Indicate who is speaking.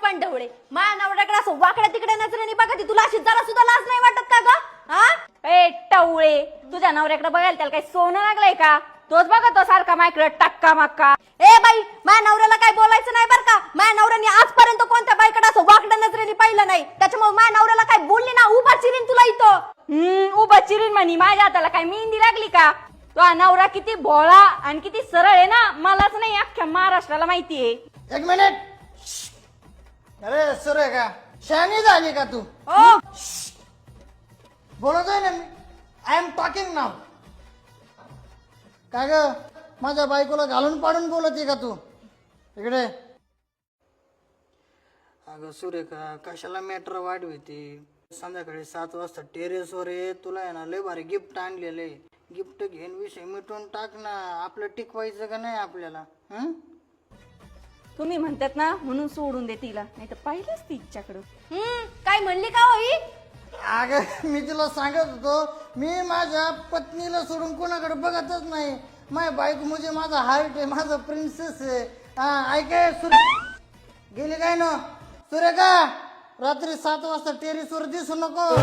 Speaker 1: पण ढवळे माझ्या नवऱ्याकडे असं वाकड्या तिकडे नजरेने बघा तुला अशी जरा सुद्धा लाज नाही वाटत का ग? हा ए टवळे तुझ्या नवऱ्याकडे बघायला त्याला काही सोनं लागलंय का? तोच बघा तो सारखा मायकडे टक्का मक्का. ए बाई माझ्या नवऱ्याला काय बोलायचं नाही बरं का. माझ्या नवऱ्याने आजपर्यंत कोणत्या बाईकडे असं वाकड्या नजरेने पाहिलं नाही. त्याच्यामुळे माझ्या नवऱ्याला काय बोलली ना उभा चिरीन तुला इथं. उभा चिरीन म्हणी माझ्या हाताला काय मेहंदी लागली का? तो नवरा किती भोळा आणि किती सरळ आहे ना मलाच नाही अख्ख्या महाराष्ट्राला माहितीये.
Speaker 2: एक मिनिट. अरे सुरेखा शहाणी झाली का तू?
Speaker 1: ओ
Speaker 2: बोलतोय ना मी. आय एम टॉकिंग नाव. काय ग माझ्या बायकोला घालून पाडून बोलते का तू? इकडे. अगं सुरेखा कशाला मॅटर वाढवते? संध्याकाळी 7 वाजता टेरेसवर ये. तुला आहे ना लय भारी गिफ्ट आणलेले. गिफ्ट घेऊन विषय मिटून टाक ना. आपलं टिकवायचं का नाही आपल्याला?
Speaker 1: तुम्ही म्हणतात ना म्हणून सोडून दे तिला नाही तर पाहिलंच ती तिच्याकडं. काय म्हणली का होई?
Speaker 2: अगं मी तुला सांगत होतो मी माझ्या पत्नीला सोडून कोणाकडे बघतच नाही. माझ्या बायको म्हणजे माझा हार्ट आहे, माझा प्रिन्सेस आहे. ऐकाय गेली काय ना सुरेखा रात्री 7 वाजता टेरेसवर दिसू नको.